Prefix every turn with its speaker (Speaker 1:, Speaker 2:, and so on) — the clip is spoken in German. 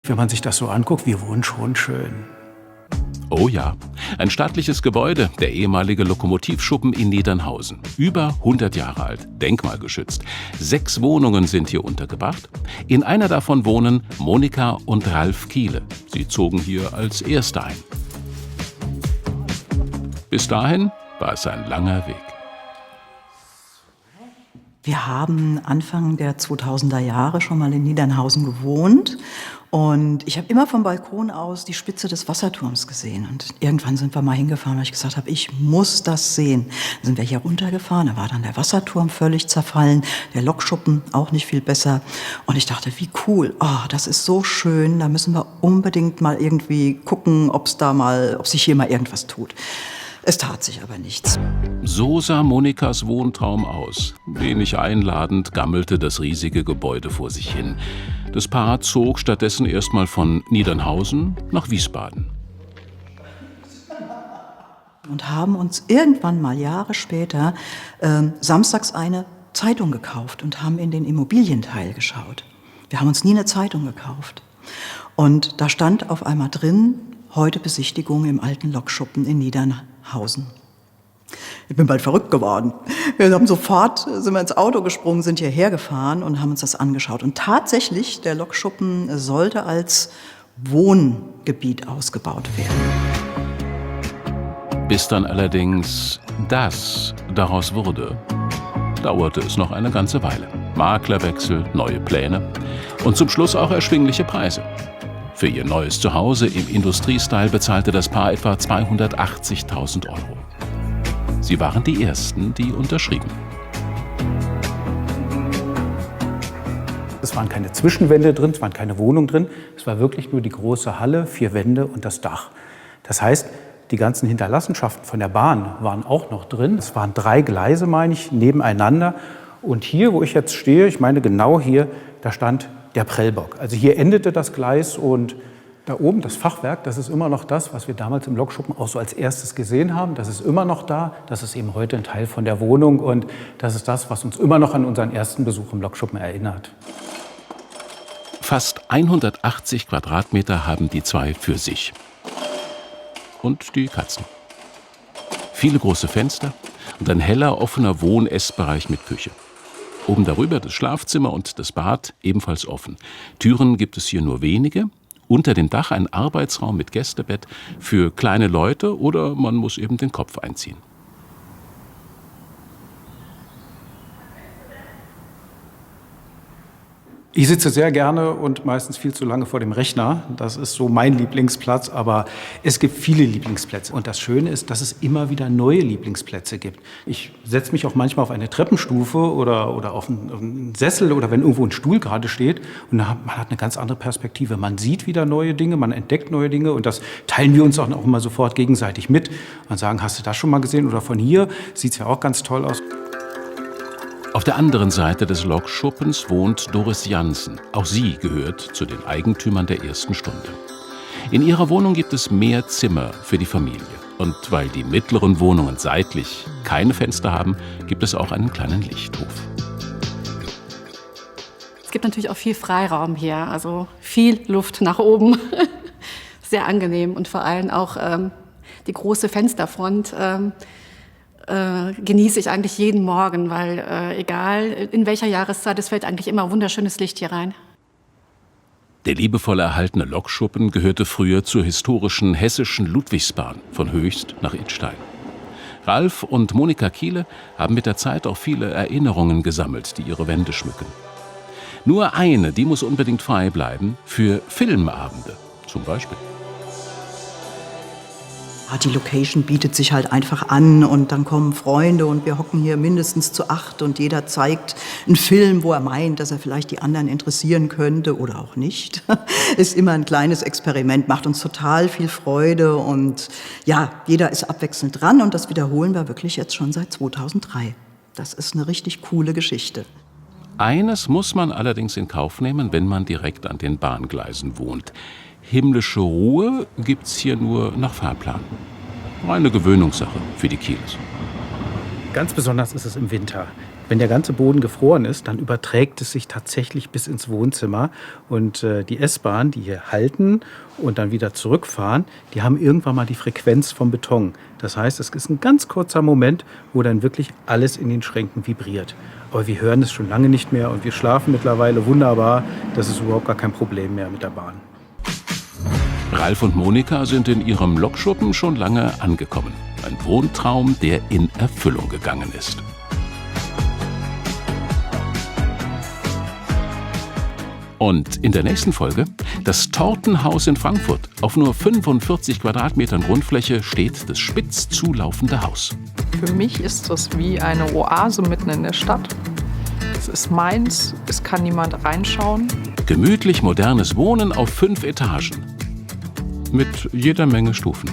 Speaker 1: Wenn man sich das so anguckt, wir wohnen schon schön.
Speaker 2: Oh ja, ein stattliches Gebäude, der ehemalige Lokomotivschuppen in Niedernhausen. Über 100 Jahre alt, denkmalgeschützt. 6 Wohnungen sind hier untergebracht. In einer davon wohnen Monika und Ralf Kiele. Sie zogen hier als Erste ein. Bis dahin war es ein langer Weg.
Speaker 3: Wir haben Anfang der 2000er Jahre schon mal in Niedernhausen gewohnt und ich habe immer vom Balkon aus die Spitze des Wasserturms gesehen und irgendwann sind wir mal hingefahren, weil ich gesagt habe, ich muss das sehen. Dann sind wir hier runtergefahren, da war dann der Wasserturm völlig zerfallen, der Lokschuppen auch nicht viel besser und ich dachte, wie cool, das ist so schön, da müssen wir unbedingt mal irgendwie gucken, ob sich hier mal irgendwas tut. Es tat sich aber nichts.
Speaker 2: So sah Monikas Wohntraum aus. Wenig einladend gammelte das riesige Gebäude vor sich hin. Das Paar zog stattdessen erstmal von Niedernhausen nach Wiesbaden.
Speaker 3: Und haben uns irgendwann mal Jahre später samstags eine Zeitung gekauft und haben in den Immobilienteil geschaut. Wir haben uns nie eine Zeitung gekauft. Und da stand auf einmal drin, heute Besichtigung im alten Lokschuppen in Niedernhausen. Ich bin bald verrückt geworden. Wir sind wir ins Auto gesprungen, sind hierher gefahren und haben uns das angeschaut. Und tatsächlich, der Lokschuppen sollte als Wohngebiet ausgebaut werden.
Speaker 2: Bis dann allerdings das daraus wurde, dauerte es noch eine ganze Weile. Maklerwechsel, neue Pläne und zum Schluss auch erschwingliche Preise. Für ihr neues Zuhause im Industriestyle bezahlte das Paar etwa 280.000 €. Sie waren die Ersten, die unterschrieben.
Speaker 1: Es waren keine Zwischenwände drin, es waren keine Wohnungen drin. Es war wirklich nur die große Halle, 4 Wände und das Dach. Das heißt, die ganzen Hinterlassenschaften von der Bahn waren auch noch drin. Es waren 3 Gleise, meine ich, nebeneinander. Und hier, wo ich jetzt stehe, ich meine genau hier, da stand der Prellbock. Also hier endete das Gleis und da oben das Fachwerk, das ist immer noch das, was wir damals im Lokschuppen auch so als erstes gesehen haben. Das ist immer noch da. Das ist eben heute ein Teil von der Wohnung und das ist das, was uns immer noch an unseren ersten Besuch im Lokschuppen erinnert.
Speaker 2: Fast 180 Quadratmeter haben die 2 für sich. Und die Katzen. Viele große Fenster und ein heller, offener Wohn-Essbereich mit Küche. Oben darüber das Schlafzimmer und das Bad, ebenfalls offen. Türen gibt es hier nur wenige. Unter dem Dach ein Arbeitsraum mit Gästebett für kleine Leute oder man muss eben den Kopf einziehen.
Speaker 1: Ich sitze sehr gerne und meistens viel zu lange vor dem Rechner. Das ist so mein Lieblingsplatz, aber es gibt viele Lieblingsplätze. Und das Schöne ist, dass es immer wieder neue Lieblingsplätze gibt. Ich setze mich auch manchmal auf eine Treppenstufe oder auf einen Sessel oder wenn irgendwo ein Stuhl gerade steht. Und man hat eine ganz andere Perspektive. Man sieht wieder neue Dinge, man entdeckt neue Dinge und das teilen wir uns auch immer sofort gegenseitig mit. Und sagen, hast du das schon mal gesehen? Oder von hier sieht es ja auch ganz toll aus.
Speaker 2: Auf der anderen Seite des Lokschuppens wohnt Doris Jansen. Auch sie gehört zu den Eigentümern der ersten Stunde. In ihrer Wohnung gibt es mehr Zimmer für die Familie. Und weil die mittleren Wohnungen seitlich keine Fenster haben, gibt es auch einen kleinen Lichthof.
Speaker 4: Es gibt natürlich auch viel Freiraum hier, also viel Luft nach oben. Sehr angenehm und vor allem auch die große Fensterfront. Genieße ich eigentlich jeden Morgen, weil egal in welcher Jahreszeit, es fällt eigentlich immer wunderschönes Licht hier rein.
Speaker 2: Der liebevoll erhaltene Lokschuppen gehörte früher zur historischen hessischen Ludwigsbahn von Höchst nach Idstein. Ralf und Monika Kiele haben mit der Zeit auch viele Erinnerungen gesammelt, die ihre Wände schmücken. Nur eine, die muss unbedingt frei bleiben, für Filmabende zum Beispiel.
Speaker 3: Die Location bietet sich halt einfach an und dann kommen Freunde und wir hocken hier mindestens zu 8 und jeder zeigt einen Film, wo er meint, dass er vielleicht die anderen interessieren könnte oder auch nicht. Ist immer ein kleines Experiment, macht uns total viel Freude und ja, jeder ist abwechselnd dran und das wiederholen wir wirklich jetzt schon seit 2003. Das ist eine richtig coole Geschichte.
Speaker 2: Eines muss man allerdings in Kauf nehmen, wenn man direkt an den Bahngleisen wohnt. Himmlische Ruhe gibt's hier nur nach Fahrplan. Eine Gewöhnungssache für die Kieles.
Speaker 1: Ganz besonders ist es im Winter. Wenn der ganze Boden gefroren ist, dann überträgt es sich tatsächlich bis ins Wohnzimmer. Und die S-Bahnen, die hier halten und dann wieder zurückfahren, die haben irgendwann mal die Frequenz vom Beton. Das heißt, es ist ein ganz kurzer Moment, wo dann wirklich alles in den Schränken vibriert. Aber wir hören es schon lange nicht mehr und wir schlafen mittlerweile wunderbar. Das ist überhaupt gar kein Problem mehr mit der Bahn.
Speaker 2: Ralf und Monika sind in ihrem Lokschuppen schon lange angekommen. Ein Wohntraum, der in Erfüllung gegangen ist. Und in der nächsten Folge: Das Tortenhaus in Frankfurt. Auf nur 45 Quadratmetern Grundfläche steht das spitz zulaufende Haus.
Speaker 5: Für mich ist das wie eine Oase mitten in der Stadt. Es ist meins, es kann niemand reinschauen.
Speaker 2: Gemütlich modernes Wohnen auf 5 Etagen. Mit jeder Menge Stufen.